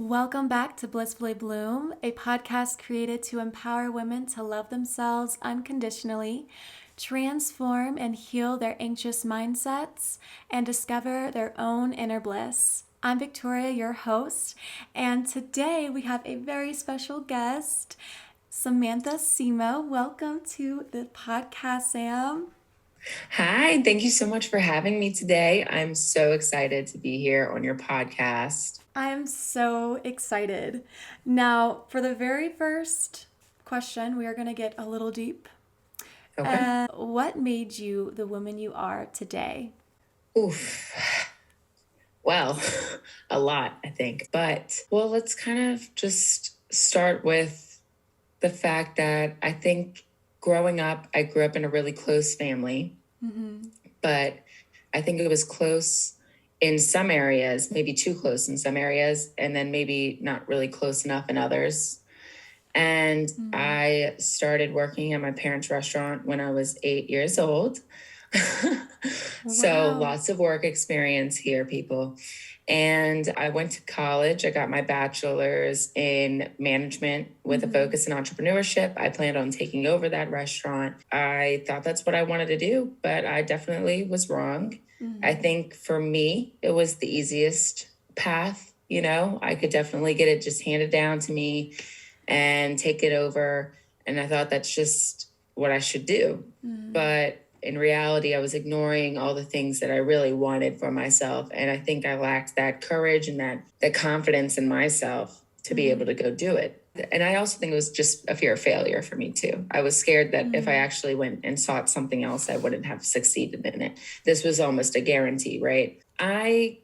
Welcome back to Blissfully Bloom, a podcast created to empower women to love themselves unconditionally, transform and heal their anxious mindsets, and discover their own inner bliss. I'm Victoria, your host, and today we have a very special guest, Samantha Cimo. Welcome to the podcast, Sam. Hi, thank you so much for having me today. I'm so excited to be here on your podcast. I'm so excited. Now, for the very first question, we are going to get a little deep. Okay. What made you the woman you are today? Oof. Well, a lot, I think. But let's kind of just start with the fact that I think growing up, I grew up in a really close family, but I think it was close in some areas, maybe too close in some areas, and then maybe not really close enough in others. And I started working at my parents' restaurant when I was 8 years old. So Wow. lots of work experience here, people. And I went to college. I got my bachelor's in management with a focus in entrepreneurship. I planned on taking over that restaurant. I thought that's what I wanted to do, but I definitely was wrong. I think for me, it was the easiest path. I could definitely get it just handed down to me and take it over. And I thought that's just what I should do. But in reality, I was ignoring all the things that I really wanted for myself. And I think I lacked that courage and that confidence in myself to be able to go do it. And I also think it was just a fear of failure for me too. I was scared that if I actually went and sought something else, I wouldn't have succeeded in it. This was almost a guarantee, right? I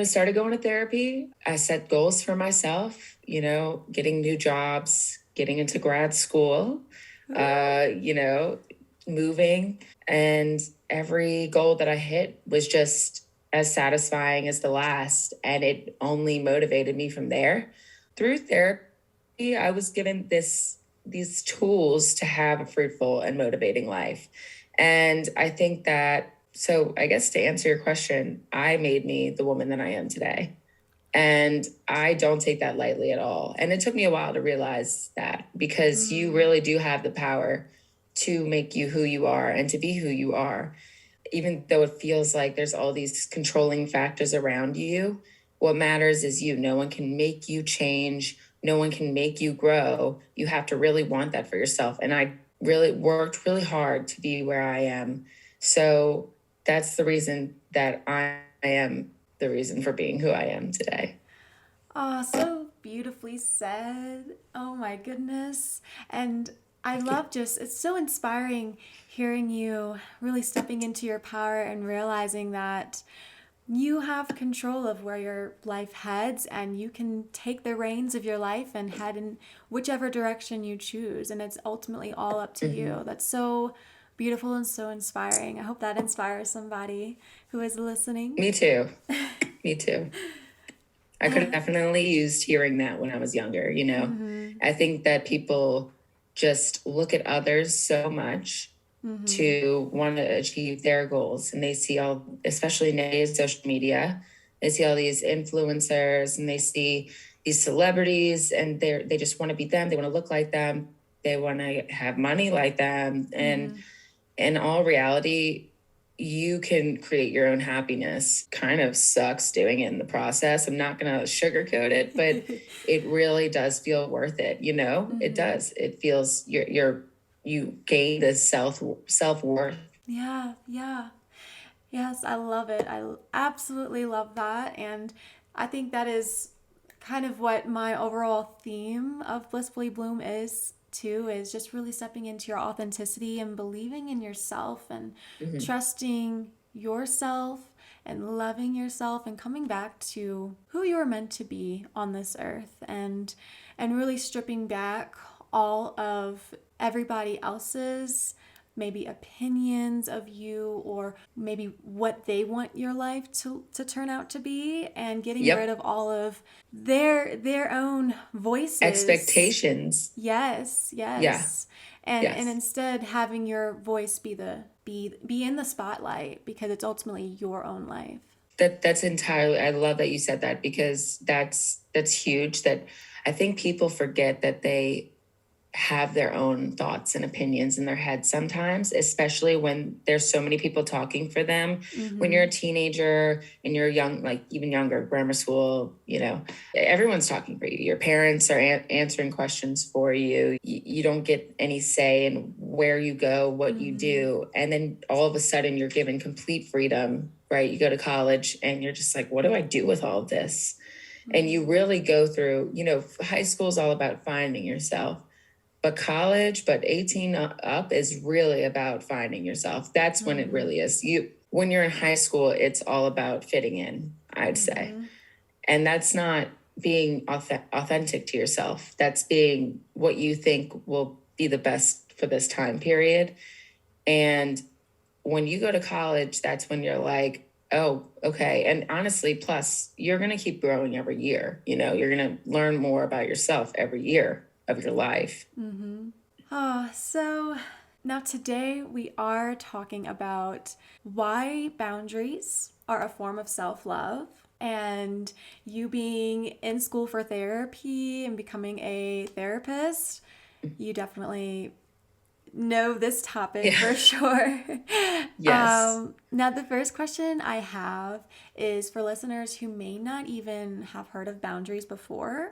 started going to therapy. I set goals for myself, getting new jobs, getting into grad school, moving. And every goal that I hit was just as satisfying as the last. And it only motivated me from there. Through therapy, I was given these tools to have a fruitful and motivating life. And I think that, so I guess to answer your question, I made me the woman that I am today. And I don't take that lightly at all. And it took me a while to realize that because you really do have the power to make you who you are and to be who you are. Even though it feels like there's all these controlling factors around you, what matters is you. No one can make you change. No one can make you grow. You have to really want that for yourself. And I really worked really hard to be where I am. So that's the reason that I am the reason for being who I am today. Oh, so beautifully said. Oh my goodness. And I love it's so inspiring hearing you really stepping into your power and realizing that you have control of where your life heads and you can take the reins of your life and head in whichever direction you choose. And it's ultimately all up to you. That's so beautiful and so inspiring. I hope that inspires somebody who is listening. Me too. Me too. I could have definitely used hearing that when I was younger, I think that people just look at others so much to want to achieve their goals. And they see especially nowadays, social media, they see all these influencers and they see these celebrities and they just want to be them. They want to look like them. They want to have money like them. And in all reality, you can create your own happiness. Kind of sucks doing it in the process. I'm not going to sugarcoat it, but it really does feel worth it. It does. It feels you gain this self-worth. Yeah, yeah. Yes, I love it. I absolutely love that. And I think that is kind of what my overall theme of Blissfully Bloom is too, is just really stepping into your authenticity and believing in yourself and trusting yourself and loving yourself and coming back to who you're meant to be on this earth and really stripping back all of everybody else's maybe opinions of you or maybe what they want your life to turn out to be and getting rid of all of their own voices. Expectations. Yes, yes. And instead having your voice be in the spotlight because it's ultimately your own life. That's entirely, I love that you said that, because that's huge. That I think people forget that they have their own thoughts and opinions in their head sometimes, especially when there's so many people talking for them. When you're a teenager and you're young, like even younger, grammar school, everyone's talking for you. Your parents are answering questions for you. You don't get any say in where you go, what you do. And then all of a sudden you're given complete freedom, right? You go to college and you're just like, what do I do with all of this? And you really go through, high school is all about finding yourself. But college, but 18 up is really about finding yourself. That's when it really is. When you're in high school, it's all about fitting in, I'd say. And that's not being authentic to yourself. That's being what you think will be the best for this time period. And when you go to college, that's when you're like, oh, okay. And honestly, plus, you're going to keep growing every year. You're going to learn more about yourself every year of your life. So now today we are talking about why boundaries are a form of self-love, and you being in school for therapy and becoming a therapist, you definitely know this topic for sure. Yes. Now, the first question I have is for listeners who may not even have heard of boundaries before.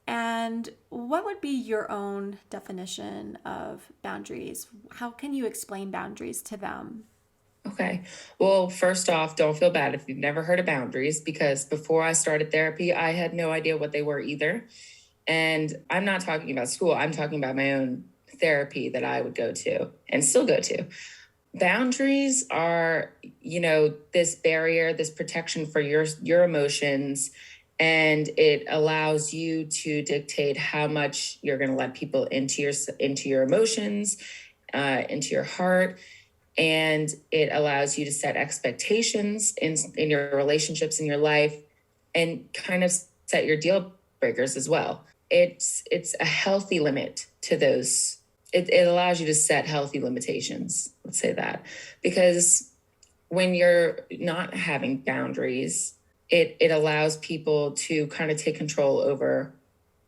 And what would be your own definition of boundaries? How can you explain boundaries to them? Okay. Well, first off, don't feel bad if you've never heard of boundaries, because before I started therapy, I had no idea what they were either. And I'm not talking about school. I'm talking about my own therapy that I would go to and still go to. Boundaries are, this barrier, this protection for your emotions, and it allows you to dictate how much you're going to let people into your emotions, into your heart. And it allows you to set expectations in your relationships in your life, and kind of set your deal breakers as well. It's a healthy limit to those. It allows you to set healthy limitations. Let's say that, because when you're not having boundaries, it allows people to kind of take control over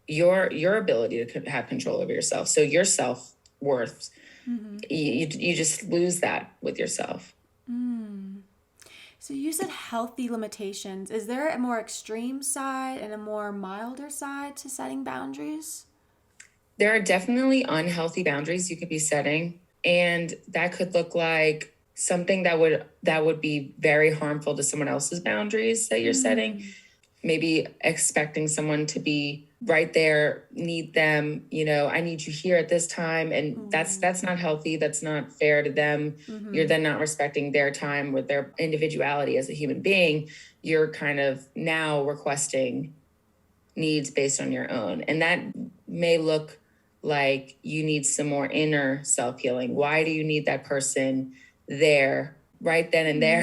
your ability to have control over yourself. So your self-worth, you just lose that with yourself. So you said healthy limitations. Is there a more extreme side and a more milder side to setting boundaries? There are definitely unhealthy boundaries you could be setting, and that could look like something that would be very harmful to someone else's boundaries that you're setting. Maybe expecting someone to be right there, need them, I need you here at this time. And that's not healthy. That's not fair to them. You're then not respecting their time with their individuality as a human being. You're kind of now requesting needs based on your own. And that may look like you need some more inner self-healing. Why do you need that person there right then and there?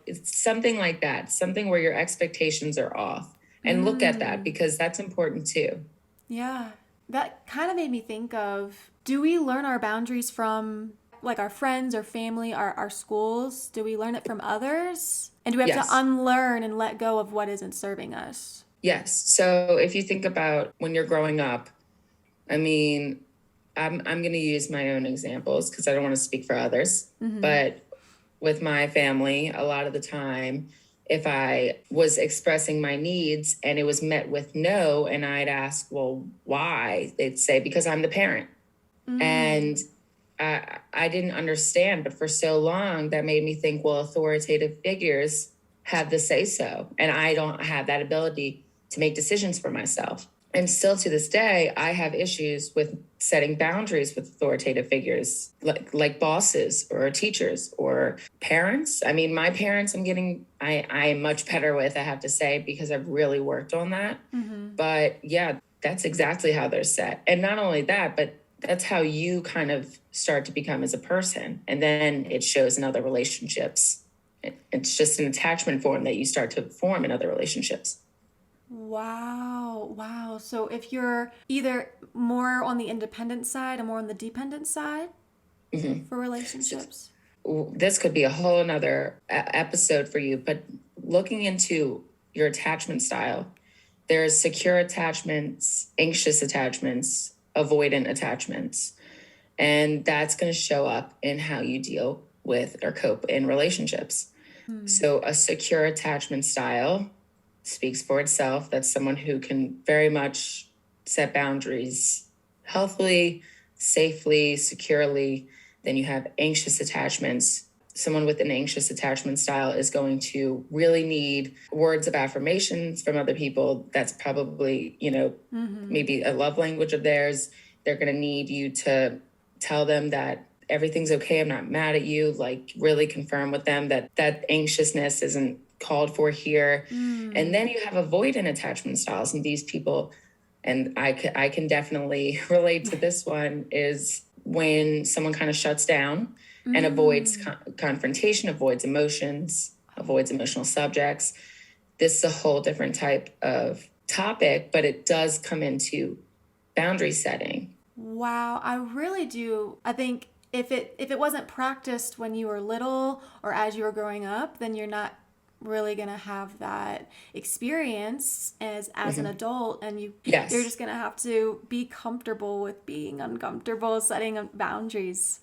It's something like that, something where your expectations are off. And look at that, because that's important too. Yeah. That kind of made me think of, do we learn our boundaries from like our friends or family, our schools? Do we learn it from others? And do we have to unlearn and let go of what isn't serving us? Yes. So if you think about when you're growing up, I mean, I'm going to use my own examples because I don't want to speak for others. But with my family, a lot of the time, if I was expressing my needs and it was met with no, and I'd ask, well, why? They'd say, because I'm the parent. And I didn't understand. But for so long, that made me think, well, authoritative figures have the say so. And I don't have that ability to make decisions for myself. And still to this day, I have issues with setting boundaries with authoritative figures like bosses or teachers or parents. I mean, my parents, I'm much better with, I have to say, because I've really worked on that. But yeah, that's exactly how they're set. And not only that, but that's how you kind of start to become as a person. And then it shows in other relationships. It's just an attachment form that you start to form in other relationships. Wow. Wow. So if you're either more on the independent side or more on the dependent side for relationships? this could be a whole another episode for you, but looking into your attachment style, there's secure attachments, anxious attachments, avoidant attachments. And that's going to show up in how you deal with or cope in relationships. So a secure attachment style speaks for itself. That's someone who can very much set boundaries healthily, safely, securely. Then you have anxious attachments. Someone with an anxious attachment style is going to really need words of affirmations from other people. That's probably, maybe a love language of theirs. They're going to need you to tell them that everything's okay. I'm not mad at you. Like, really confirm with them that anxiousness isn't called for here. And then you have avoidant attachment styles. And these people, and I can definitely relate to this one, is when someone kind of shuts down and avoids confrontation, avoids emotions, avoids emotional subjects. This is a whole different type of topic, but it does come into boundary setting. Wow, I really do. I think if it wasn't practiced when you were little or as you were growing up, then you're not really gonna have that experience as an adult, and you're just gonna have to be comfortable with being uncomfortable, setting boundaries.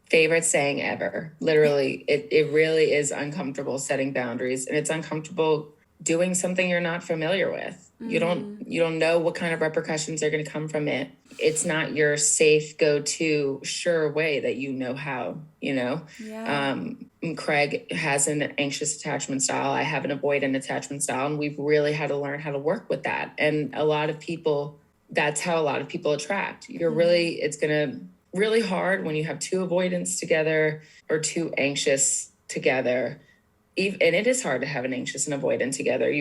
Favorite saying ever. Literally, it really is uncomfortable setting boundaries, and it's uncomfortable doing something you're not familiar with. You don't know what kind of repercussions are going to come from it. It's not your safe go-to sure way that you know how, Yeah. Craig has an anxious attachment style. I have an avoidant attachment style, and we've really had to learn how to work with that. And a lot of people, that's how a lot of people attract. It's going to really hard when you have two avoidants together or two anxious together. And it is hard to have an anxious and avoidant together.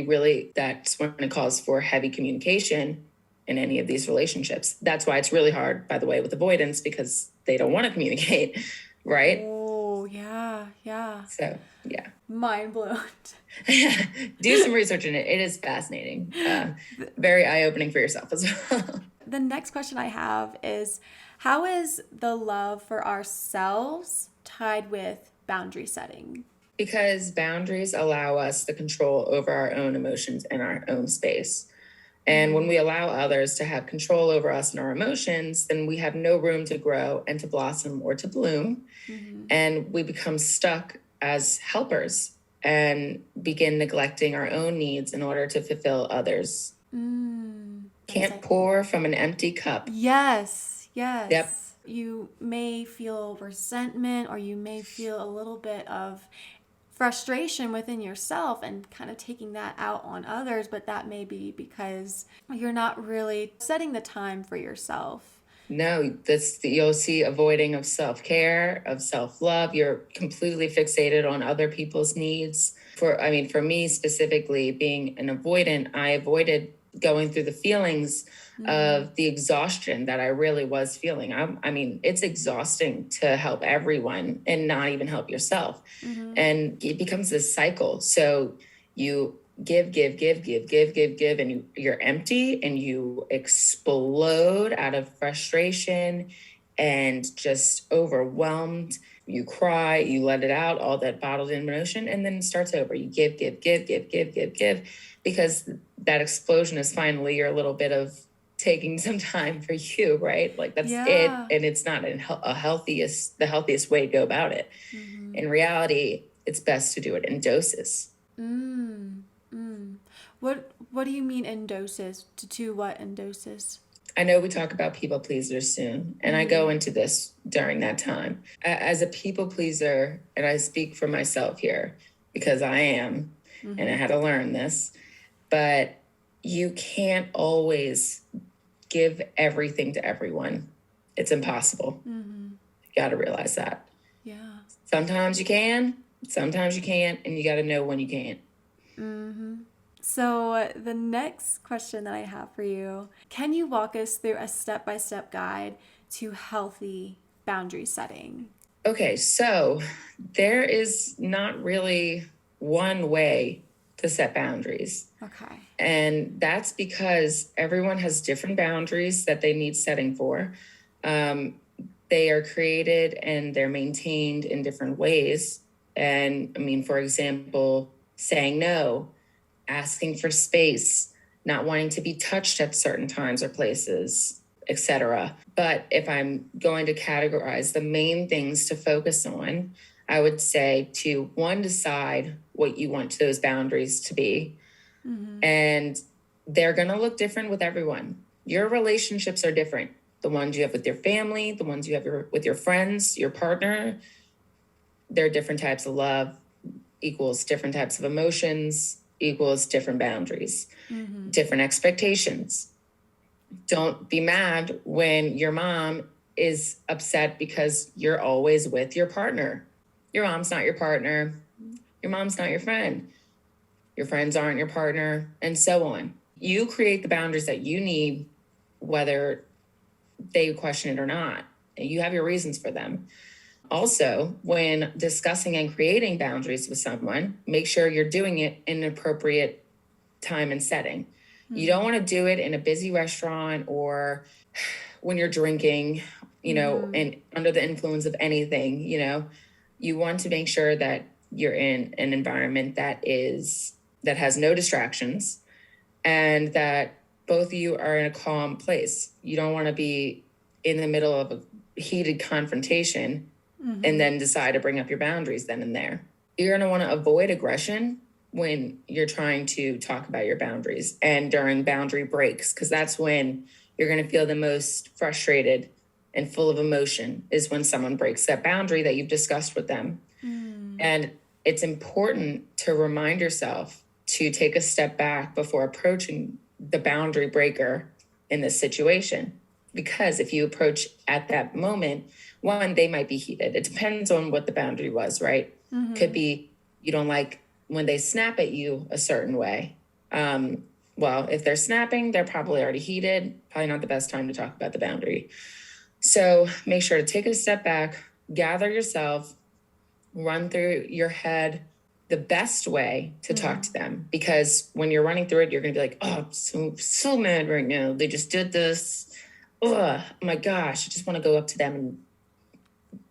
That's when it calls for heavy communication in any of these relationships. That's why it's really hard, by the way, with avoidance, because they don't want to communicate, right? Oh, yeah, yeah. So, yeah. Mind blown. Do some research in it. It is fascinating. Very eye-opening for yourself as well. The next question I have is, how is the love for ourselves tied with boundary setting? Because boundaries allow us the control over our own emotions and our own space. And when we allow others to have control over us and our emotions, then we have no room to grow and to blossom or to bloom. And we become stuck as helpers and begin neglecting our own needs in order to fulfill others. Can't pour from an empty cup. Yes, yes. Yep. You may feel resentment, or you may feel a little bit of frustration within yourself and kind of taking that out on others, but that may be because you're not really setting the time for yourself. No, you'll see avoiding of self-care, of self-love. You're completely fixated on other people's needs. For me specifically, being an avoidant, I avoided going through the feelings of the exhaustion that I really was feeling. It's exhausting to help everyone and not even help yourself. And it becomes this cycle. So you give, and you're empty and you explode out of frustration and just overwhelmed. You cry, you let it out, all that bottled in emotion, and then it starts over. You give, because that explosion is finally your little bit of taking some time for you, right? Like that's it. And it's not the healthiest way to go about it. In reality, it's best to do it in doses. What do you mean in doses? To what in doses? I know we talk about people pleasers soon, and I go into this during that time. As a people pleaser, and I speak for myself here because I am, and I had to learn this, but you can't always give everything to everyone. It's impossible. You got to realize that. Yeah. Sometimes you can, sometimes you can't, and you got to know when you can't. So the next question that I have for you, can you walk us through a step-by-step guide to healthy boundary setting? Okay, so there is not really one way to set boundaries. Okay. And that's because everyone has different boundaries that they need setting for. they are created and they're maintained in different ways. And I mean, for example, saying no, asking for space, not wanting to be touched at certain times or places, etc. But if I'm going to categorize the main things to focus on, I would say to one, decide what you want those boundaries to be. And they're going to look different with everyone. Your relationships are different. The ones you have with your family, the ones you have with your friends, your partner, there are different types of love equals different types of emotions equals different boundaries, different expectations. Don't be mad when your mom is upset because you're always with your partner. Your mom's not your partner. Your mom's not your friend. Your friends aren't your partner, and so on. You create the boundaries that you need, whether they question it or not. You have your reasons for them. Also, when discussing and creating boundaries with someone, make sure you're doing it in an appropriate time and setting. You don't want to do it in a busy restaurant or when you're drinking, and under the influence of anything. You want to make sure that you're in an environment that has no distractions and that both of you are in a calm place. You don't want to be in the middle of a heated confrontation and then decide to bring up your boundaries then and there. You're going to want to avoid aggression when you're trying to talk about your boundaries and during boundary breaks, because that's when you're going to feel the most frustrated and full of emotion, is when someone breaks that boundary that you've discussed with them. And it's important to remind yourself to take a step back before approaching the boundary breaker in this situation. Because if you approach at that moment, one, they might be heated. It depends on what the boundary was, right? Could be you don't like when they snap at you a certain way. Well, if they're snapping, they're probably already heated. Probably not the best time to talk about the boundary. So make sure to take a step back, gather yourself, run through your head the best way to talk to them. Because when you're running through it, you're going to be like, oh, I'm so mad right now. They just did this. Oh my gosh, I just want to go up to them and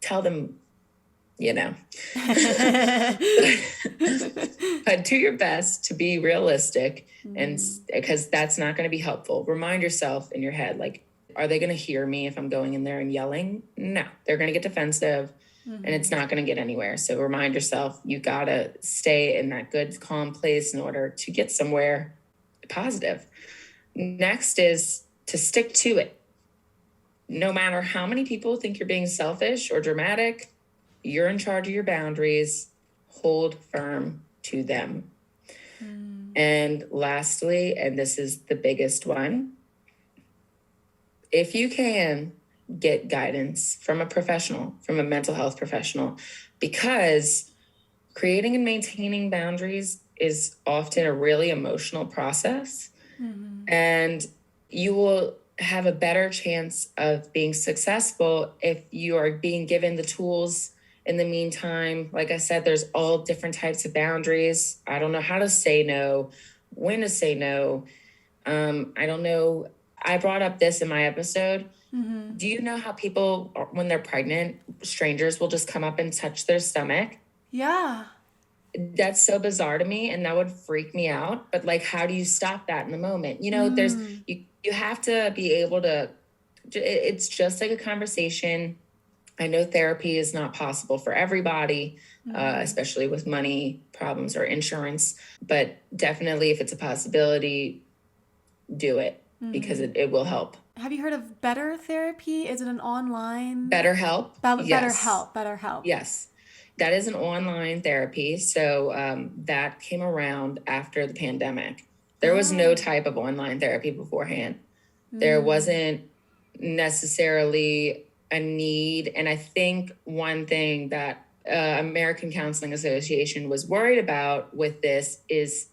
tell them, but do your best to be realistic, and because that's not going to be helpful. Remind yourself in your head, like, are they going to hear me if I'm going in there and yelling? No, they're going to get defensive and it's not going to get anywhere. So remind yourself, you got to stay in that good, calm place in order to get somewhere positive. Next is to stick to it. No matter how many people think you're being selfish or dramatic, you're in charge of your boundaries. Hold firm to them. And lastly, and this is the biggest one, if you can, get guidance from a professional, from a mental health professional, because creating and maintaining boundaries is often a really emotional process. And you will have a better chance of being successful if you are being given the tools in the meantime. Like I said, there's all different types of boundaries. I don't know how to say no, when to say no. I don't know. I brought up this in my episode. Do you know how people, when they're pregnant, strangers will just come up and touch their stomach? Yeah. That's so bizarre to me, and that would freak me out. But like, how do you stop that in the moment? There's you have to be able to. It's just like a conversation. I know therapy is not possible for everybody, especially with money problems or insurance. But definitely, if it's a possibility, do it because it will help. Have you heard of Better Therapy? Is it an online? BetterHelp? Yes. BetterHelp. Yes. That is an online therapy. So that came around after the pandemic. There was no type of online therapy beforehand. There wasn't necessarily a need. And I think one thing that American Counseling Association was worried about with this is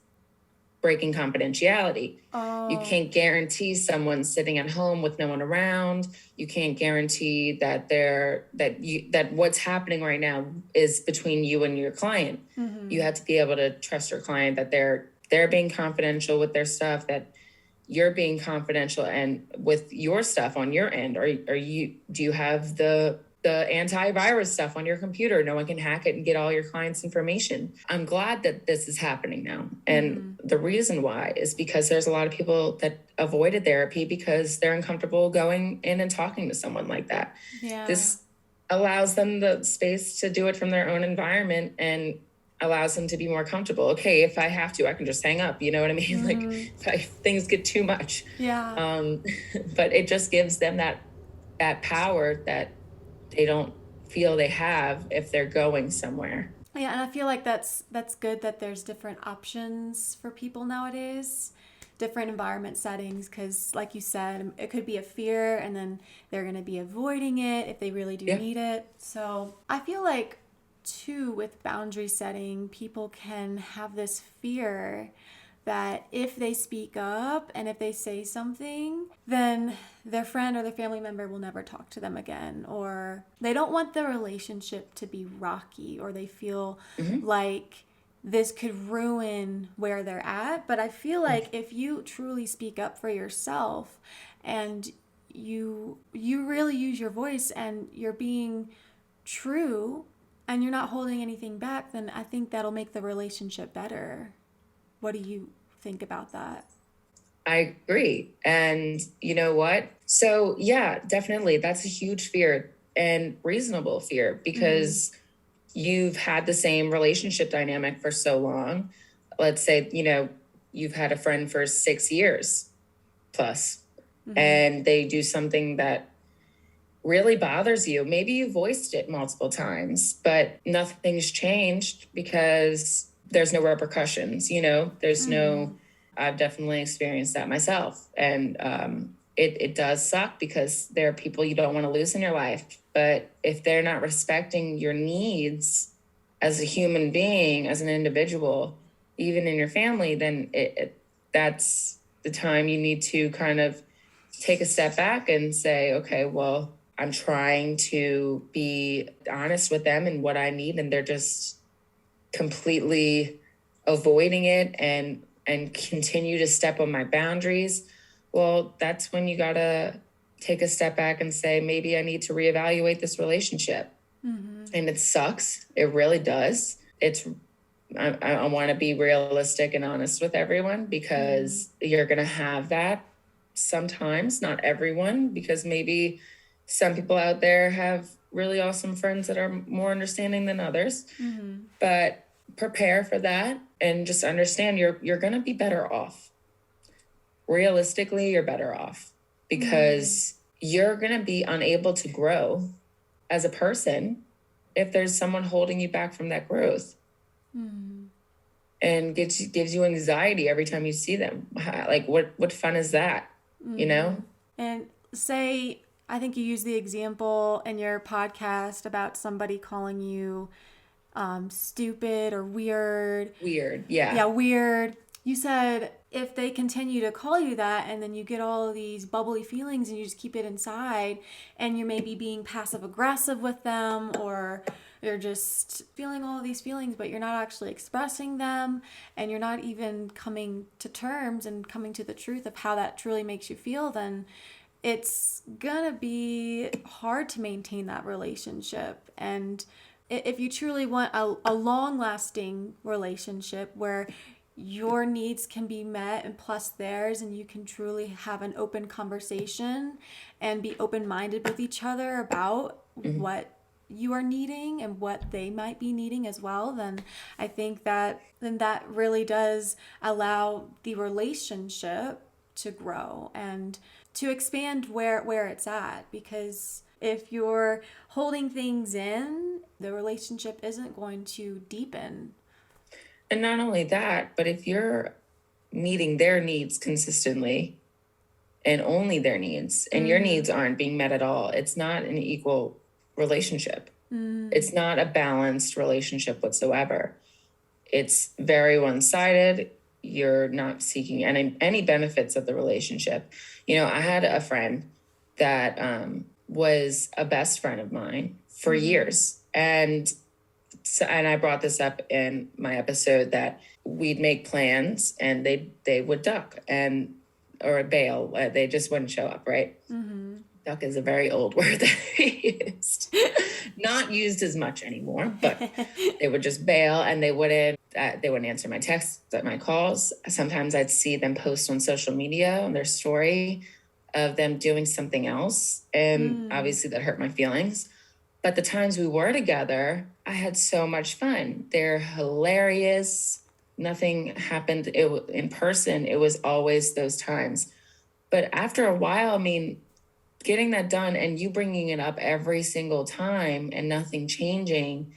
breaking confidentiality. You can't guarantee someone sitting at home with no one around. You can't guarantee that that what's happening right now is between you and your client. You have to be able to trust your client that they're being confidential with their stuff, that you're being confidential and with your stuff on your end, do you have the antivirus stuff on your computer? No one can hack it and get all your clients' information. I'm glad that this is happening now. And the reason why is because there's a lot of people that avoided therapy because they're uncomfortable going in and talking to someone like that. Yeah. This allows them the space to do it from their own environment and allows them to be more comfortable. Okay, if I have to, I can just hang up. You know what I mean? Like if things get too much. Yeah. But it just gives them that power that they don't feel they have if they're going somewhere. Yeah, and I feel like that's good that there's different options for people nowadays, different environment settings, because like you said, it could be a fear and then they're going to be avoiding it if they really do need it. So I feel like too, with boundary setting, people can have this fear that if they speak up and if they say something, then their friend or their family member will never talk to them again, or they don't want the relationship to be rocky, or they feel like this could ruin where they're at. But I feel like if you truly speak up for yourself and you really use your voice and you're being true and you're not holding anything back, then I think that'll make the relationship better. What do you think about that? I agree. And you know what? So, yeah, definitely. That's a huge fear and reasonable fear because you've had the same relationship dynamic for so long. Let's say, you've had a friend for 6 years plus, and they do something that really bothers you. Maybe you voiced it multiple times, but nothing's changed because there's no repercussions, there's no, I've definitely experienced that myself. And it does suck because there are people you don't want to lose in your life. But if they're not respecting your needs as a human being, as an individual, even in your family, then that's the time you need to kind of take a step back and say, okay, well, I'm trying to be honest with them and what I need, and they're just completely avoiding it and continue to step on my boundaries. Well, that's when you gotta take a step back and say, maybe I need to reevaluate this relationship. And it sucks. It really does. I want to be realistic and honest with everyone because you're gonna have that sometimes, not everyone, because maybe some people out there have really awesome friends that are more understanding than others. But prepare for that and just understand you're going to be better off. Realistically, you're better off because you're going to be unable to grow as a person if there's someone holding you back from that growth. And gives you anxiety every time you see them. Like what fun is that? And say, I think you used the example in your podcast about somebody calling you stupid or weird. Weird, yeah. Yeah, weird. You said if they continue to call you that and then you get all of these bubbly feelings and you just keep it inside and you're maybe being passive aggressive with them, or you're just feeling all of these feelings but you're not actually expressing them, and you're not even coming to terms and coming to the truth of how that truly makes you feel, then it's gonna be hard to maintain that relationship. And if you truly want a long-lasting relationship where your needs can be met and plus theirs, and you can truly have an open conversation and be open-minded with each other about what you are needing and what they might be needing as well, then I think that really does allow the relationship to grow and to expand where it's at. Because if you're holding things in, the relationship isn't going to deepen. And not only that, but if you're meeting their needs consistently and only their needs, and your needs aren't being met at all, it's not an equal relationship. It's not a balanced relationship whatsoever. It's very one-sided. You're not seeking any benefits of the relationship. I had a friend that was a best friend of mine for years. And I brought this up in my episode that we'd make plans and they would duck. And or bail. They just wouldn't show up, right? Duck is a very old word that we used. Not used as much anymore, but they would just bail, and they wouldn't answer my texts, my calls. Sometimes I'd see them post on social media on their story of them doing something else. And obviously that hurt my feelings. But the times we were together, I had so much fun. They're hilarious. Nothing happened in person. It was always those times. But after a while, I mean, getting that done and you bringing it up every single time and nothing changing,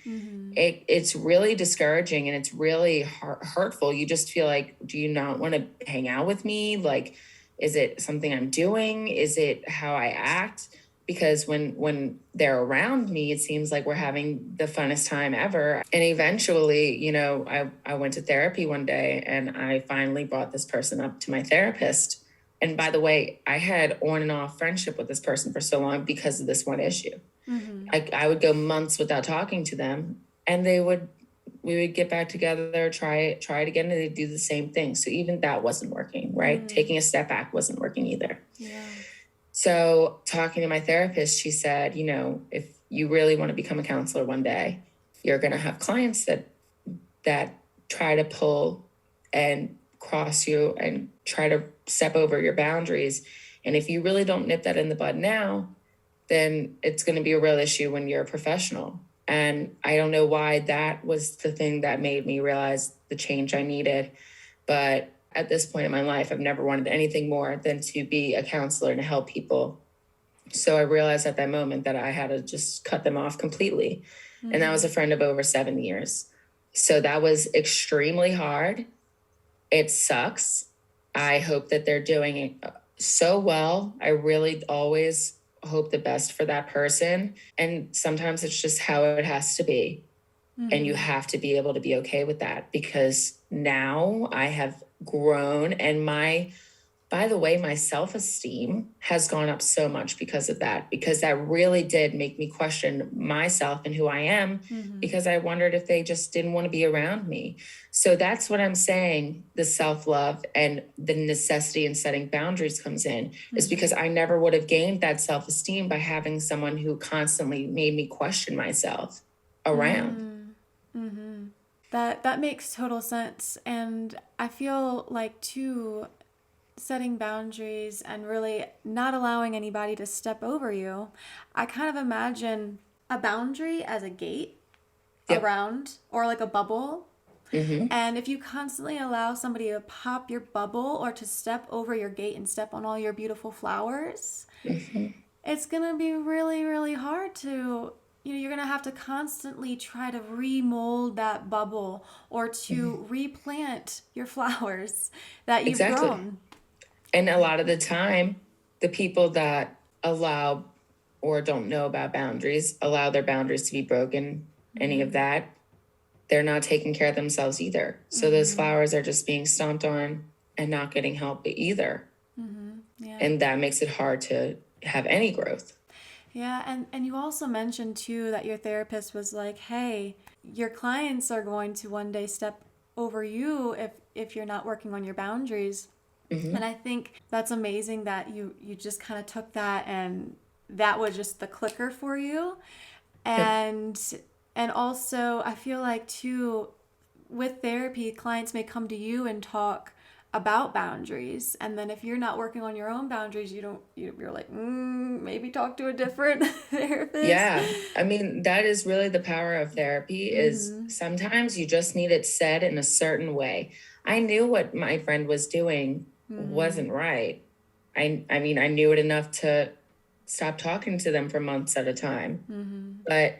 it's really discouraging, and it's really hurtful. You just feel like, do you not want to hang out with me? Like, is it something I'm doing? Is it how I act? Because when they're around me, it seems like we're having the funnest time ever. And eventually, you know, I went to therapy one day, and I finally brought this person up to my therapist. And by the way, I had on and off friendship with this person for so long because of this one issue. I would go months without talking to them, and we would get back together, try it again, and they'd do the same thing. So even that wasn't working, right? Taking a step back wasn't working either. Yeah. So talking to my therapist, she said, you know, if you really want to become a counselor one day, you're going to have clients that try to pull and cross you and try to step over your boundaries. And if you really don't nip that in the bud now, then it's going to be a real issue when you're a professional. And I don't know why that was the thing that made me realize the change I needed. But at this point in my life, I've never wanted anything more than to be a counselor and to help people. So I realized at that moment that I had to just cut them off completely. And that was a friend of over 7 years. So that was extremely hard. It sucks. I hope that they're doing it so well. I really always hope the best for that person. And sometimes it's just how it has to be. And you have to be able to be okay with that, because now I have grown, and by the way, my self-esteem has gone up so much because of that, because that really did make me question myself and who I am, because I wondered if they just didn't want to be around me. So that's what I'm saying. The self-love and the necessity in setting boundaries comes in, is because I never would have gained that self-esteem by having someone who constantly made me question myself around. That makes total sense. And I feel like, too, setting boundaries and really not allowing anybody to step over you, I kind of imagine a boundary as a gate around, or like a bubble. And if you constantly allow somebody to pop your bubble or to step over your gate and step on all your beautiful flowers, it's going to be really, really hard to, you know, you're going to have to constantly try to remold that bubble, or to replant your flowers that you've grown. And a lot of the time, the people that allow or don't know about boundaries, allow their boundaries to be broken, any of that, they're not taking care of themselves either. So those flowers are just being stomped on and not getting help either. Yeah. And that makes it hard to have any growth. Yeah, and you also mentioned, too, that your therapist was like, hey, your clients are going to one day step over you if you're not working on your boundaries. And I think that's amazing that you just kind of took that, and that was just the clicker for you. And also, I feel like, too, with therapy, clients may come to you and talk about boundaries, and then if you're not working on your own boundaries, you're like, maybe talk to a different therapist. Yeah, I mean, that is really the power of therapy, is sometimes you just need it said in a certain way. I knew what my friend was doing wasn't right. I mean, I knew it enough to stop talking to them for months at a time. But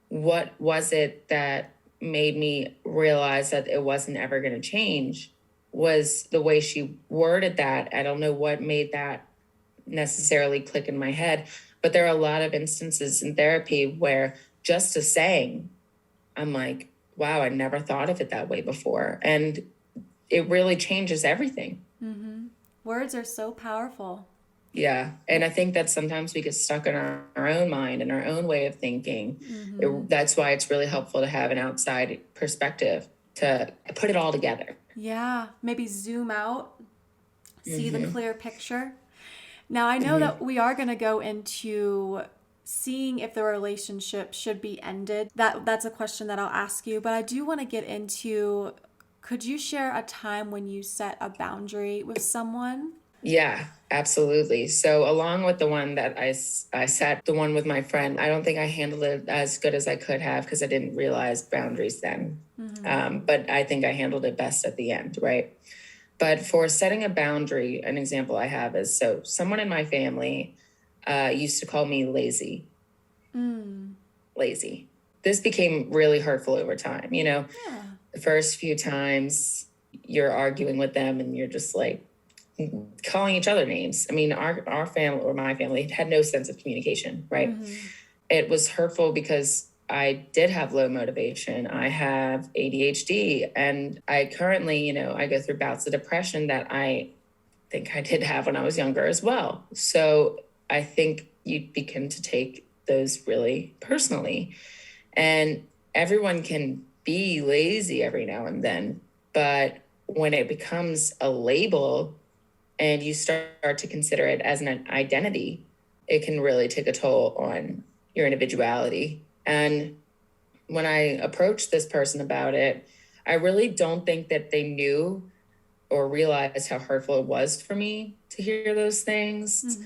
what was it that made me realize that it wasn't ever going to change was the way she worded that. I don't know what made that necessarily click in my head, but there are a lot of instances in therapy where just a saying, I'm like, wow, I never thought of it that way before. And it really changes everything. Words are so powerful. Yeah. And I think that sometimes we get stuck in our own mind and our own way of thinking. That's why it's really helpful to have an outside perspective to put it all together. Yeah, maybe zoom out see the clear picture. Now, I know that we are going to go into seeing if the relationship should be ended. That's a question that I'll ask you, but I do want to get into, could you share a time when you set a boundary with someone? Yeah, absolutely. So along with the one that I set, the one with my friend, I don't think I handled it as good as I could have because I didn't realize boundaries then. But I think I handled it best at the end, right? But for setting a boundary, an example I have is, so someone in my family used to call me lazy. Lazy. This became really hurtful over time. Yeah. The first few times you're arguing with them and you're just like calling each other names. I mean, our family, or my family, had no sense of communication, right? It was hurtful because I did have low motivation. I have ADHD, and I currently, I go through bouts of depression that I think I did have when I was younger as well. So I think you begin to take those really personally. And everyone can be lazy every now and then, but when it becomes a label and you start to consider it as an identity, it can really take a toll on your individuality. And when I approached this person about it, I really don't think that they knew or realized how hurtful it was for me to hear those things.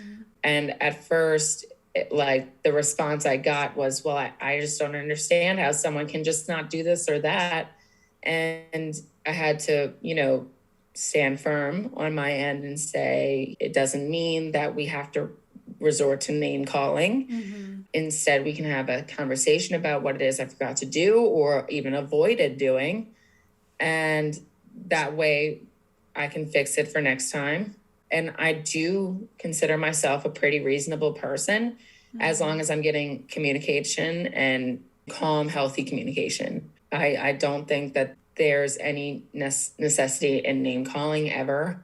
And at first, the response I got was, well, I just don't understand how someone can just not do this or that. And I had to, stand firm on my end and say, it doesn't mean that we have to resort to name calling. Instead, we can have a conversation about what it is I forgot to do or even avoided doing. And that way I can fix it for next time. And I do consider myself a pretty reasonable person as long as I'm getting communication and calm, healthy communication. I don't think that there's any necessity in name calling ever.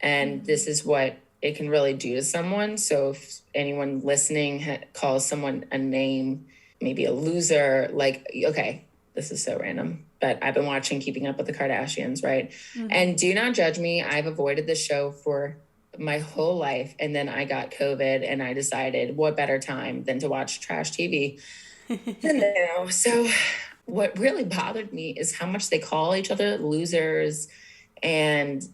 And this is what it can really do to someone. So if anyone listening calls someone a name, maybe a loser, okay, this is so random, but I've been watching Keeping Up with the Kardashians, right? And do not judge me. I've avoided the show for my whole life. And then I got COVID and I decided what better time than to watch trash TV. So what really bothered me is how much they call each other losers and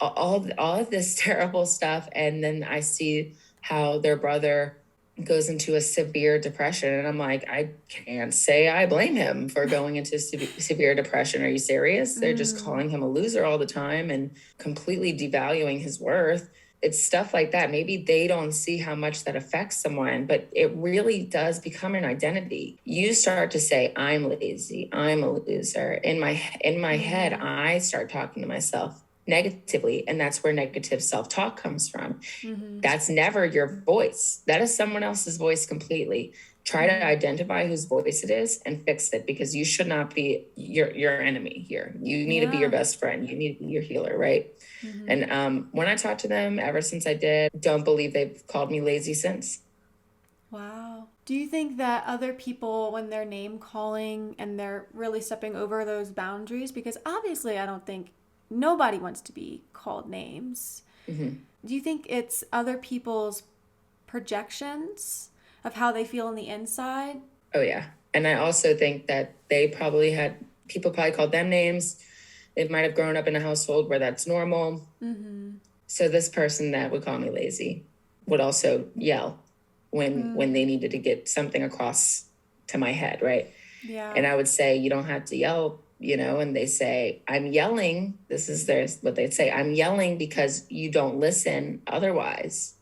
all of this terrible stuff. And then I see how their brother goes into a severe depression. And I'm like, I can't say I blame him for going into severe depression. Are you serious? They're just calling him a loser all the time and completely devaluing his worth. It's stuff like that. Maybe they don't see how much that affects someone, but it really does become an identity. You start to say, I'm lazy, I'm a loser. In my head, I start talking to myself negatively, and that's where negative self-talk comes from. That's never your voice. That is someone else's voice completely. Try to identify whose voice it is and fix it, because you should not be your enemy here. You need to be your best friend. You need to be your healer, right? And when I talk to them, ever since I did, don't believe they've called me lazy since. Wow. Do you think that other people, when they're name calling and they're really stepping over those boundaries, because obviously I don't think nobody wants to be called names. Do you think it's other people's projections of how they feel on the inside? Oh, yeah. And I also think that people probably called them names. They might have grown up in a household where that's normal. So this person that would call me lazy would also yell when they needed to get something across to my head, right? Yeah. And I would say, you don't have to yell, and they say, I'm yelling. This is what they'd say. I'm yelling because you don't listen otherwise,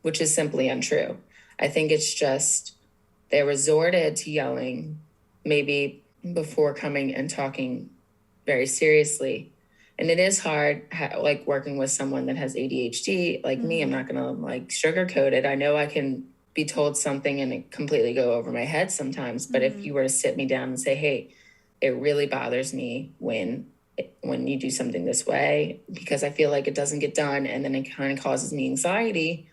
which is simply untrue. I think it's just they resorted to yelling maybe before coming and talking very seriously. And it is hard, working with someone that has ADHD like me. I'm not going to sugarcoat it. I know I can be told something and it completely go over my head sometimes. But if you were to sit me down and say, hey, it really bothers me when you do something this way, because I feel like it doesn't get done and then it kind of causes me anxiety.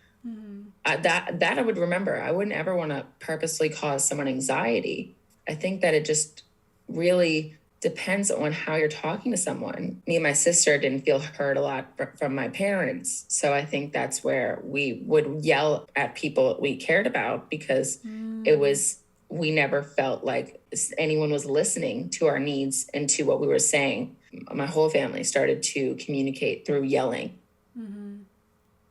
That I would remember. I wouldn't ever want to purposely cause someone anxiety. I think that it just really depends on how you're talking to someone. Me and my sister didn't feel heard a lot from my parents. So I think that's where we would yell at people we cared about because it was, we never felt like anyone was listening to our needs and to what we were saying. My whole family started to communicate through yelling.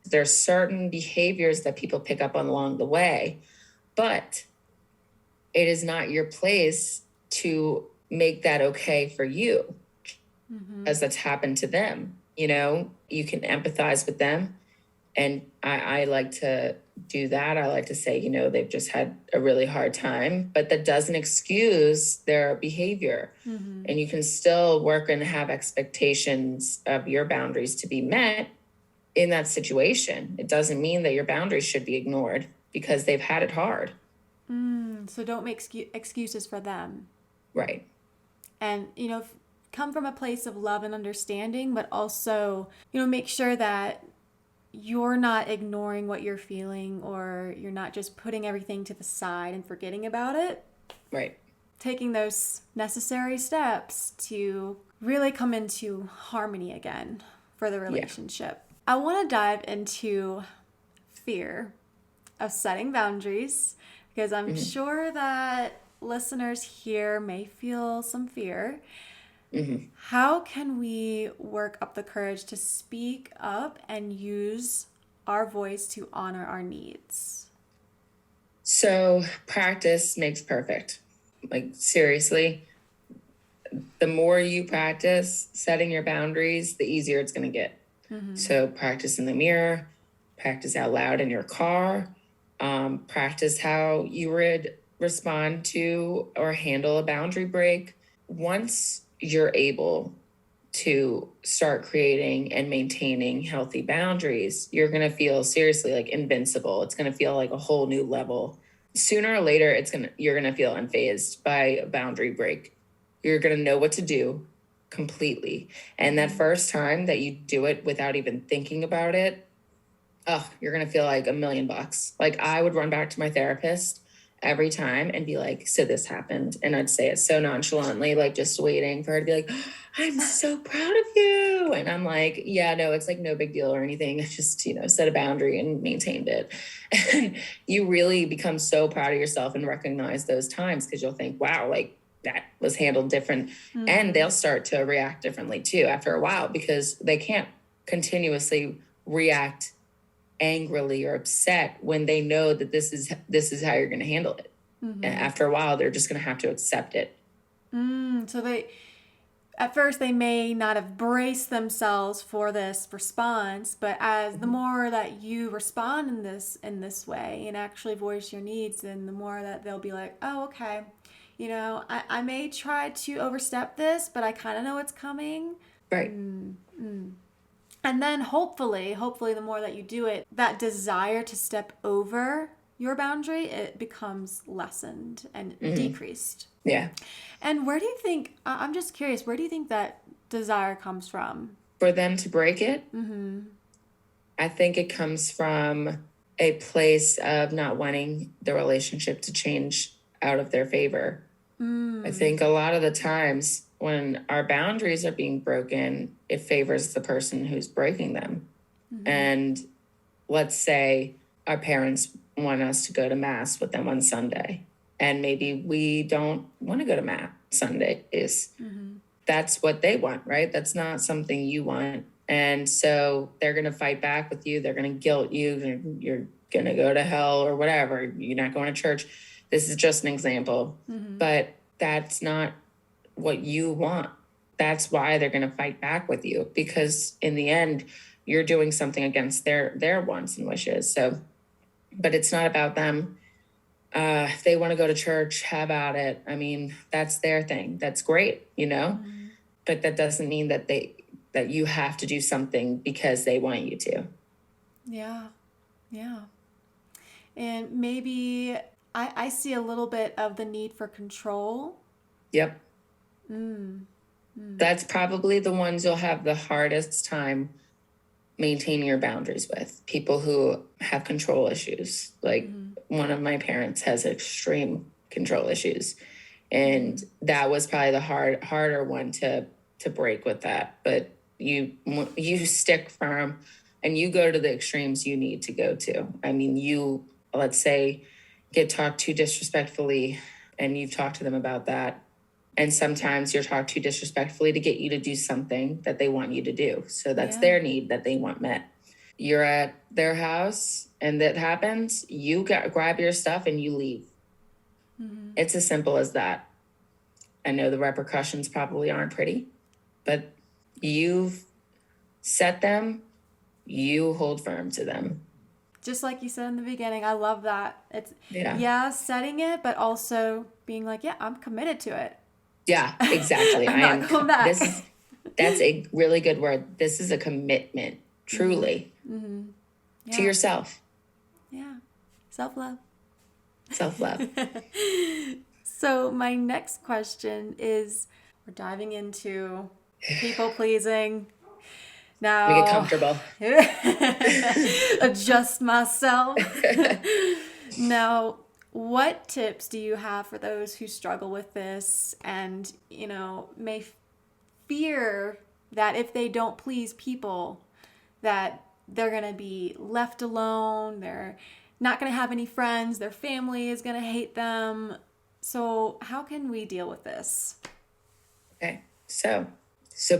There's certain behaviors that people pick up on along the way, but it is not your place to make that okay for you, as that's happened to them. You know, you can empathize with them. And I like to do that. I like to say, you know, they've just had a really hard time, but that doesn't excuse their behavior. And you can still work and have expectations of your boundaries to be met in that situation. It doesn't mean that your boundaries should be ignored because they've had it hard. So don't make excuses for them. Right. And, you know, come from a place of love and understanding, but also, you know, make sure that you're not ignoring what you're feeling, or you're not just putting everything to the side and forgetting about it. Right. Taking those necessary steps to really come into harmony again for the relationship. I want to dive into fear of setting boundaries, because I'm sure that listeners here may feel some fear. How can we work up the courage to speak up and use our voice to honor our needs? So practice makes perfect. Like, seriously, the more you practice setting your boundaries, the easier it's going to get. So practice in the mirror, practice out loud in your car, practice how you would respond to or handle a boundary break. Once you're able to start creating and maintaining healthy boundaries, you're going to feel seriously like invincible. It's going to feel like a whole new level. Sooner or later, you're going to feel unfazed by a boundary break. You're going to know what to do completely. And that first time that you do it without even thinking about it, you're going to feel like $1,000,000. Like, I would run back to my therapist every time and be like, so this happened. And I'd say it so nonchalantly, like just waiting for her to be like, I'm so proud of you. And I'm like, yeah, no, it's like no big deal or anything. I just, you know, set a boundary and maintained it. And you really become so proud of yourself and recognize those times, because you'll think, wow, like that was handled different. And they'll start to react differently too after a while, because they can't continuously react angrily or upset when they know that this is how you're going to handle it. And after a while, they're just going to have to accept it. So at first they may not have braced themselves for this response, but as the more that you respond in this way and actually voice your needs, then the more that they'll be like, oh, okay, you know, I may try to overstep this, but I kind of know it's coming. Right. And then hopefully the more that you do it, that desire to step over your boundary, it becomes lessened and decreased. Yeah. And where do you think, I'm just curious, where do you think that desire comes from? For them to break it, I think it comes from a place of not wanting the relationship to change out of their favor. I think a lot of the times when our boundaries are being broken, it favors the person who's breaking them. And let's say our parents want us to go to Mass with them on Sunday, and maybe we don't want to go to Mass Sundays. That's what they want, right? That's not something you want. And so they're going to fight back with you. They're going to guilt you. You're going to go to hell or whatever. You're not going to church. This is just an example. But that's not what you want. That's why they're going to fight back with you, because in the end, you're doing something against their wants and wishes. So, but it's not about them. If they want to go to church, have at it. I mean, that's their thing. That's great, you know, but that doesn't mean that you have to do something because they want you to. Yeah. And maybe I see a little bit of the need for control. Yep. That's probably the ones you'll have the hardest time maintaining your boundaries with. People who have control issues. Like one of my parents has extreme control issues, And that was probably the harder one to break with that. But you stick firm and you go to the extremes you need to go to. I mean, you, let's say, get talked to disrespectfully, and you've talked to them about that. And sometimes you're talked to disrespectfully to get you to do something that they want you to do. So that's their need that they want met. You're at their house and that happens, you grab your stuff and you leave. It's as simple as that. I know the repercussions probably aren't pretty, but you've set them, you hold firm to them. Just like you said in the beginning, I love that. It's setting it, but also being like, yeah, I'm committed to it. Yeah, exactly. I'm not going back. That's a really good word. This is a commitment, truly, to yourself. Yeah. Self-love. Self-love. So my next question is, we're diving into people pleasing. Now, we get comfortable. Adjust myself. Now, what tips do you have for those who struggle with this and, may fear that if they don't please people, that they're going to be left alone, they're not going to have any friends, their family is going to hate them. So how can we deal with this? Okay. So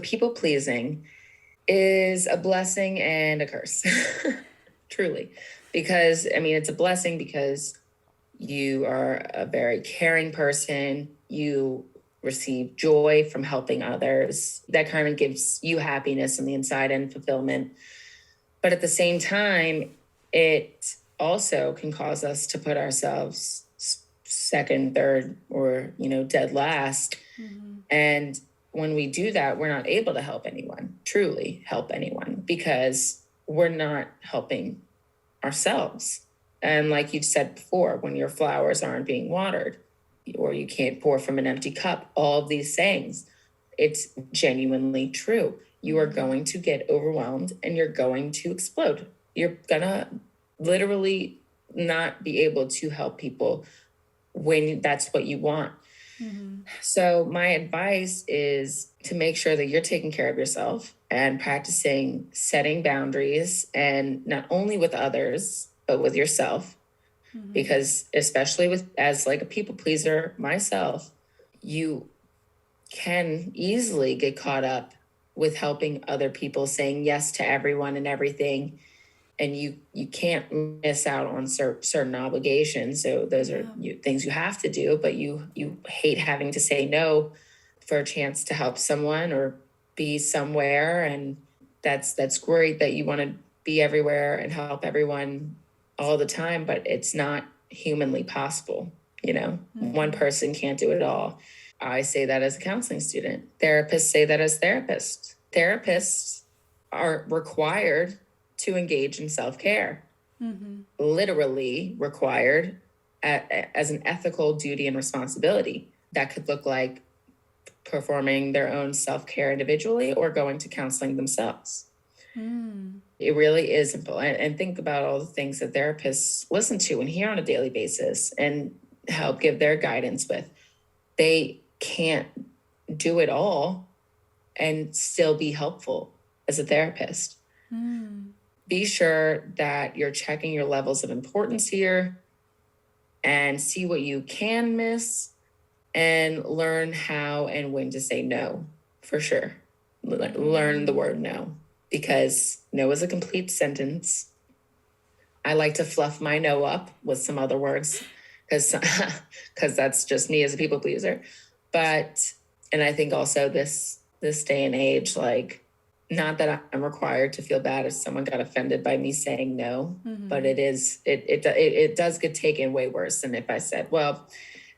people pleasing is a blessing and a curse, truly. Because, it's a blessing because you are a very caring person. You receive joy from helping others. That kind of gives you happiness on the inside and fulfillment. But at the same time, it also can cause us to put ourselves second, third, or, dead last. And when we do that, we're not able to help anyone, truly help anyone, because we're not helping ourselves. And like you said before, when your flowers aren't being watered, or you can't pour from an empty cup, all of these things, it's genuinely true. You are going to get overwhelmed and you're going to explode. You're gonna literally not be able to help people when that's what you want. So my advice is to make sure that you're taking care of yourself and practicing setting boundaries, and not only with others, but with yourself. Because especially as like a people pleaser myself, you can easily get caught up with helping other people, saying yes to everyone and everything. And you can't miss out on certain obligations. So those are things you have to do, but you hate having to say no for a chance to help someone or be somewhere. And that's great that you want to be everywhere and help everyone all the time, but it's not humanly possible. One person can't do it all. I say that as a counseling student. Therapists say that as therapists. Therapists are required to engage in self-care, literally required as an ethical duty and responsibility. That could look like performing their own self-care individually or going to counseling themselves. It really is simple. And think about all the things that therapists listen to and hear on a daily basis and help give their guidance with. They can't do it all and still be helpful as a therapist. Be sure that you're checking your levels of importance here and see what you can miss and learn how and when to say no, for sure. Learn the word no, because no is a complete sentence. I like to fluff my no up with some other words because that's just me as a people pleaser. And I think also this day and age, like, not that I'm required to feel bad if someone got offended by me saying no, but it does get taken way worse than if I said, well,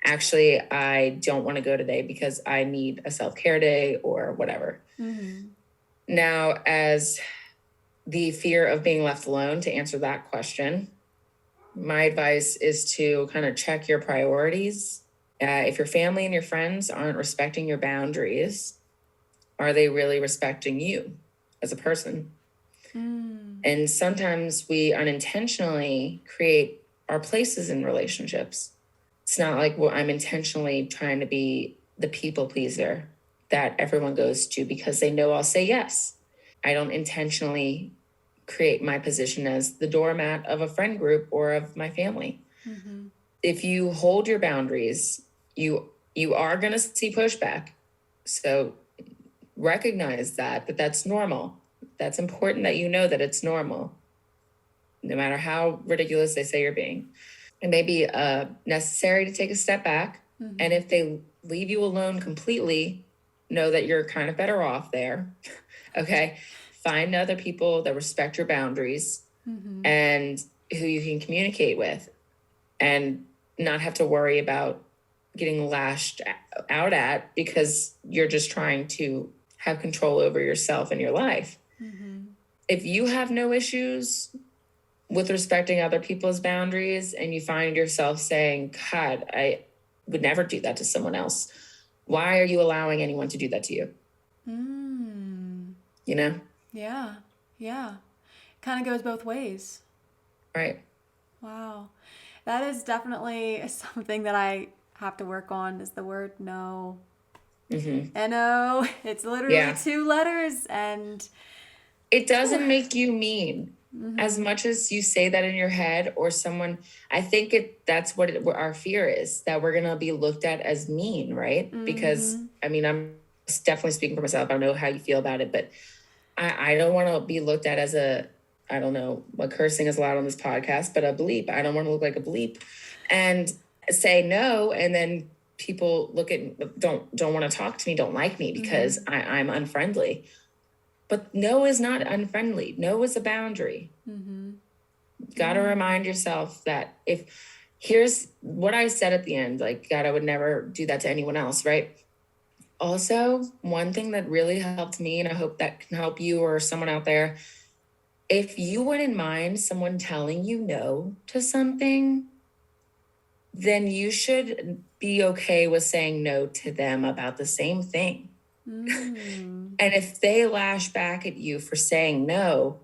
actually, I don't want to go today because I need a self-care day or whatever. Now, as the fear of being left alone, to answer that question, my advice is to kind of check your priorities. If your family and your friends aren't respecting your boundaries, are they really respecting you as a person? And sometimes we unintentionally create our places in relationships. It's not like, well, I'm intentionally trying to be the people pleaser that everyone goes to because they know I'll say yes. I don't intentionally create my position as the doormat of a friend group or of my family. Mm-hmm. If you hold your boundaries, you are going to see pushback. So recognize that that's normal. That's important that you know that it's normal, no matter how ridiculous they say you're being. It may be necessary to take a step back. Mm-hmm. And if they leave you alone completely, know that you're kind of better off there. Okay. Find other people that respect your boundaries Mm-hmm. and who you can communicate with and not have to worry about getting lashed out at because you're just trying to have control over yourself and your life. Mm-hmm. If you have no issues with respecting other people's boundaries and you find yourself saying, God, I would never do that to someone else, why are you allowing anyone to do that to you? Mm. You know? Yeah. Yeah. Kind of goes both ways. Right. Wow. That is definitely something that I have to work on is the word no. Mm-hmm. N-O. It's literally Yeah. 2 letters and It doesn't make you mean. mm-hmm. As much as you say that in your head or someone, I think that's what our fear is, that we're going to be looked at as mean, right? Mm-hmm. Because I mean, I'm definitely speaking for myself. I don't know how you feel about it, but I don't want to be looked at as I don't know what cursing is allowed on this podcast, but a bleep. I don't want to look like a bleep and say no. And then people don't want to talk to me, don't like me because Mm-hmm. I'm unfriendly. But no is not unfriendly. No is a boundary. Mm-hmm. Got to remind yourself that here's what I said at the end, like, God, I would never do that to anyone else, right? Also, one thing that really helped me, and I hope that can help you or someone out there, if you wouldn't mind someone telling you no to something, then you should be okay with saying no to them about the same thing. Mm-hmm. And if they lash back at you for saying no,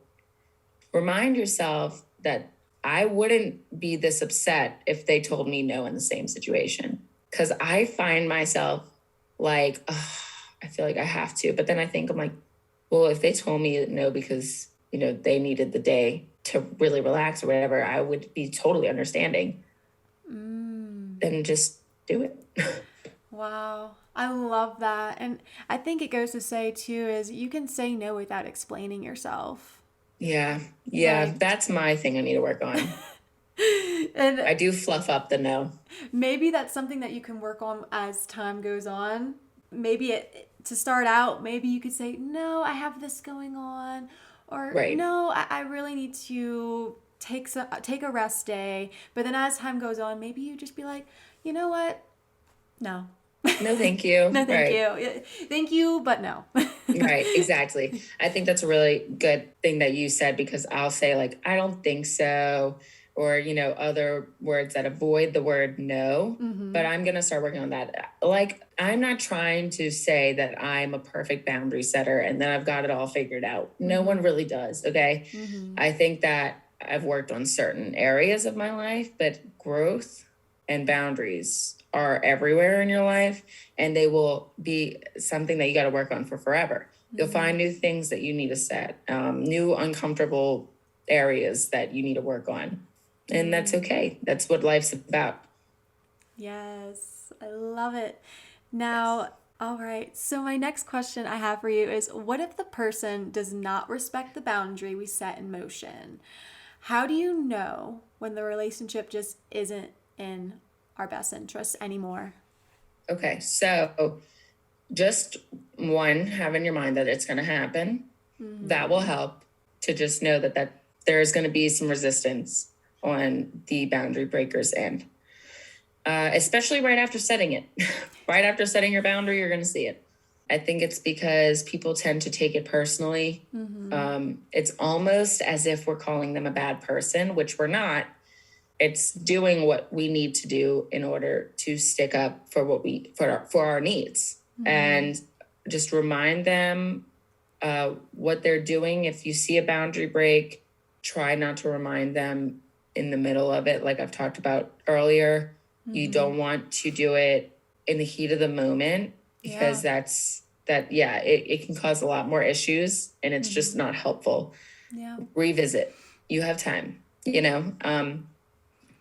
remind yourself that I wouldn't be this upset if they told me no in the same situation. Because I find myself like, oh, I feel like I have to. But then I'm like, well, if they told me no because, they needed the day to really relax or whatever, I would be totally understanding. Then just do it. Wow. I love that. And I think it goes to say too is you can say no without explaining yourself. Yeah. Like That's my thing I need to work on. and I do fluff up the no. maybe that's something that you can work on as time goes on. Maybe to start out, maybe you could say, no, I have this going on. Or Right. no, I really need to take a rest day. But then as time goes on, maybe you just be like, you know what? No. No, thank you. No, thank Right. you. Thank you, but no. Right, exactly. I think that's a really good thing that you said because I'll say, like, I don't think so, or, other words that avoid the word no. Mm-hmm. But I'm going to start working on that. Like, I'm not trying to say that I'm a perfect boundary setter and that I've got it all figured out. No one really does. Okay. Mm-hmm. I think that I've worked on certain areas of my life, but growth and boundaries are everywhere in your life, and they will be something that you got to work on for forever. You'll find new things that you need to set, new uncomfortable areas that you need to work on. And that's okay. That's what life's about. Yes, I love it. Now, all right. So my next question I have for you is what if the person does not respect the boundary we set in motion? How do you know when the relationship just isn't in our best interest anymore? Okay, so just one, have in your mind that it's going to happen. That will help to just know that there's going to be some resistance on the boundary breaker's end, especially right after setting it. Right after setting your boundary, you're going to see it. I think it's because people tend to take it personally. It's almost as if we're calling them a bad person, which we're not. It's doing what we need to do in order to stick up for for our needs, and just remind them what they're doing. If you see a boundary break, try not to remind them in the middle of it, like I've talked about earlier. You don't want to do it in the heat of the moment because Yeah. it can cause a lot more issues and it's just not helpful. Yeah. Revisit. You have time,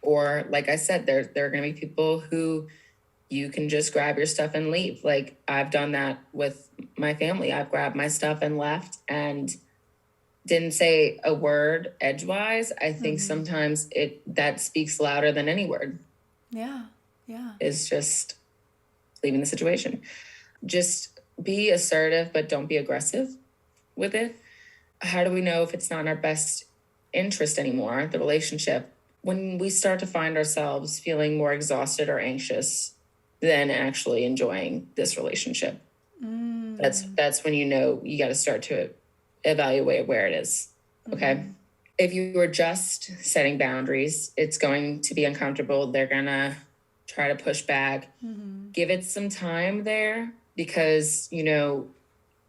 or like I said, there are going to be people who you can just grab your stuff and leave. Like I've done that with my family. I've grabbed my stuff and left and didn't say a word edgewise. I think sometimes that speaks louder than any word. Yeah. Yeah. Is just leaving the situation. Just be assertive, but don't be aggressive with it. How do we know if it's not in our best interest anymore, the relationship? When we start to find ourselves feeling more exhausted or anxious than actually enjoying this relationship. That's when you got to start to evaluate where it is. Okay. If you were just setting boundaries, it's going to be uncomfortable. They're going to try to push back. Give it some time there because,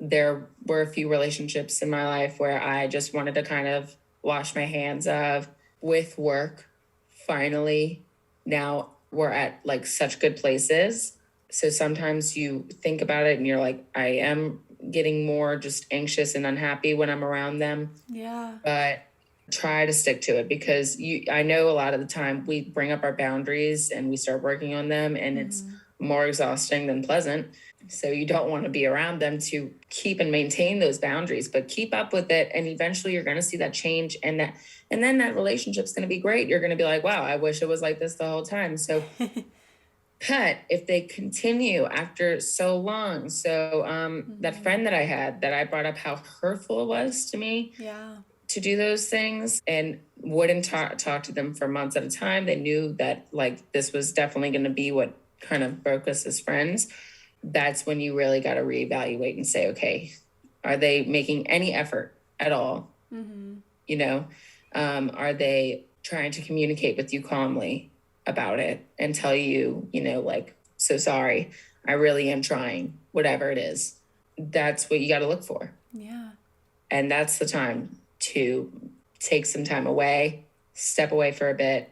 there were a few relationships in my life where I just wanted to kind of wash my hands of with work. Finally, now we're at like such good places. So sometimes you think about it and you're like, I am getting more just anxious and unhappy when I'm around them. Yeah. But try to stick to it because I know a lot of the time we bring up our boundaries and we start working on them and it's more exhausting than pleasant. So you don't want to be around them to keep and maintain those boundaries, but keep up with it. And eventually you're going to see that change and then that relationship's going to be great. You're going to be like, wow, I wish it was like this the whole time. So but if they continue after so long, that friend that I had that I brought up how hurtful it was to me, to do those things and wouldn't talk to them for months at a time. They knew that like this was definitely going to be what kind of broke us as friends. That's when you really got to reevaluate and say, okay, are they making any effort at all? Are they trying to communicate with you calmly about it and tell you, like, so sorry, I really am trying, whatever it is. That's what you got to look for. Yeah. And that's the time to take some time away, step away for a bit,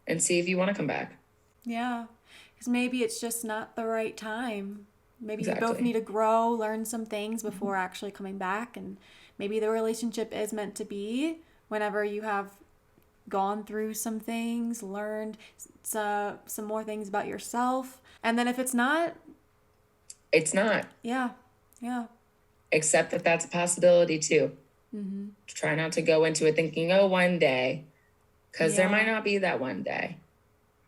and see if you want to come back. Yeah. Because maybe it's just not the right time. Maybe you both Exactly. need to grow, learn some things before actually coming back. And maybe the relationship is meant to be whenever you have gone through some things, learned some more things about yourself. And then if it's not, It's not. yeah. Yeah. Accept that that's a possibility too. Try not to go into it thinking, oh, one day, because there might not be that one day.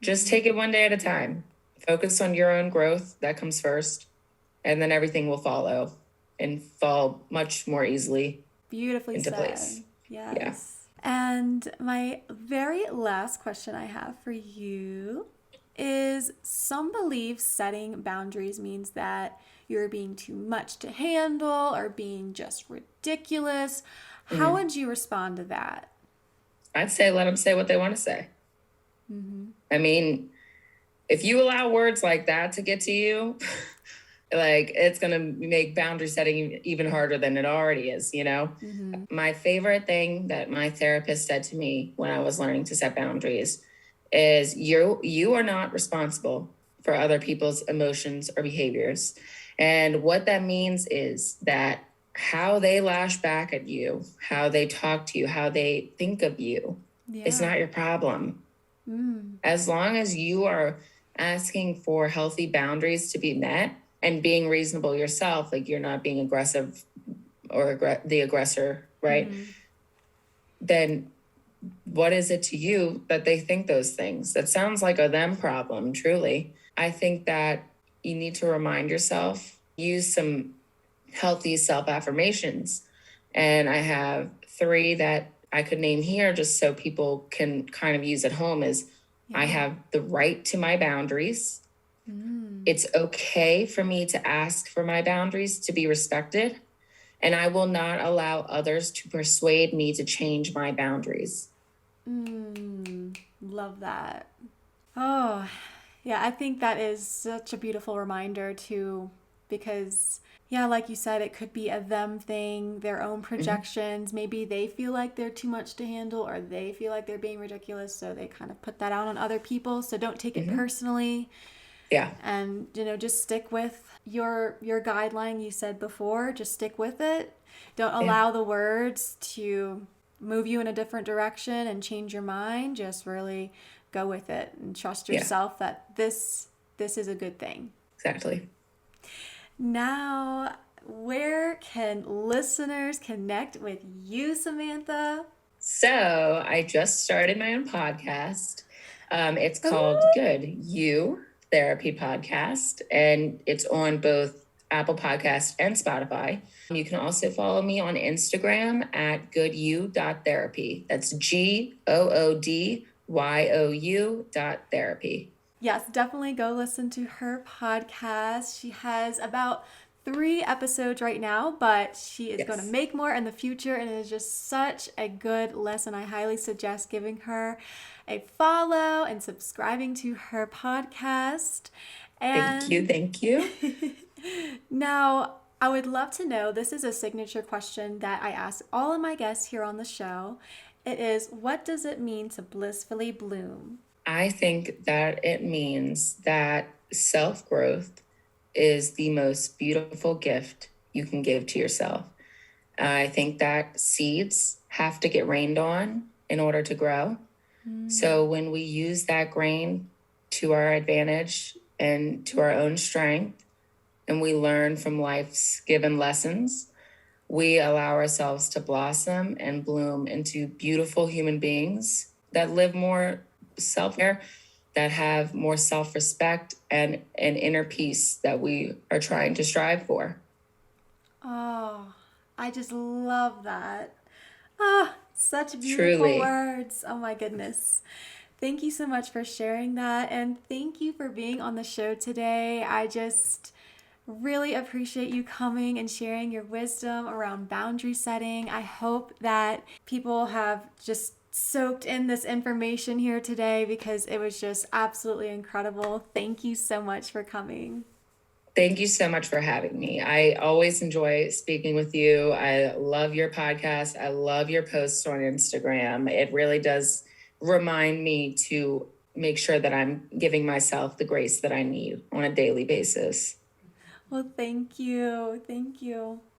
Just take it one day at a time. Focus on your own growth. That comes first. And then everything will follow and fall much more easily Beautifully into said. place. Yes. Yeah. And my very last question I have for you is some believe setting boundaries means that you're being too much to handle or being just ridiculous. How would you respond to that? I'd say let them say what they want to say. I mean, if you allow words like that to get to you, like it's going to make boundary setting even harder than it already is, My favorite thing that my therapist said to me when I was learning to set boundaries is you are not responsible for other people's emotions or behaviors. And what that means is that how they lash back at you, how they talk to you, how they think of you is not your problem. As long as you are asking for healthy boundaries to be met and being reasonable yourself, like you're not being aggressive or the aggressor, right? Then what is it to you that they think those things? That sounds like a them problem, truly. I think that you need to remind yourself, use some healthy self-affirmations. And I have 3 that I could name here just so people can kind of use at home is I have the right to my boundaries. It's okay for me to ask for my boundaries to be respected. And I will not allow others to persuade me to change my boundaries. Love that. Oh, yeah, I think that is such a beautiful reminder too, because Yeah, like you said, it could be a them thing, their own Hmm. projections. Maybe they feel like they're too much to handle or they feel like they're being ridiculous, so they kind of put that out on other people. So don't take it Hmm. personally Yeah. and just stick with your guideline you said before. Just stick with it. Don't Yeah. allow the words to move you in a different direction and change your mind. Just really go with it and trust Yeah. yourself that this is a good thing. Exactly. Now, where can listeners connect with you, Samantha? So I just started my own podcast. It's called Ooh. Good You Therapy Podcast, and it's on both Apple Podcast and Spotify. You can also follow me on Instagram at goodyou.therapy. That's GOODYOU.therapy. Yes, definitely go listen to her podcast. She has about 3 episodes right now, but she is going to Yes. make more in the future, and it is just such a good lesson. I highly suggest giving her a follow and subscribing to her podcast. Thank you. And Thank you. now, I would love to know, this is a signature question that I ask all of my guests here on the show. It is, what does it mean to blissfully bloom? I think that it means that self growth is the most beautiful gift you can give to yourself. I think that seeds have to get rained on in order to grow. So when we use that grain to our advantage and to our own strength, and we learn from life's given lessons, we allow ourselves to blossom and bloom into beautiful human beings that live more self care, that have more self respect and an inner peace that we are trying to strive for. Oh, I just love that. Ah, such beautiful Truly. words. Oh my goodness. Thank you so much for sharing that. And thank you for being on the show today. I just really appreciate you coming and sharing your wisdom around boundary setting. I hope that people have just soaked in this information here today because it was just absolutely incredible. Thank you so much for coming. Thank you so much for having me. I always enjoy speaking with you. I love your podcast. I love your posts on Instagram. It really does remind me to make sure that I'm giving myself the grace that I need on a daily basis. Well, thank you. Thank you.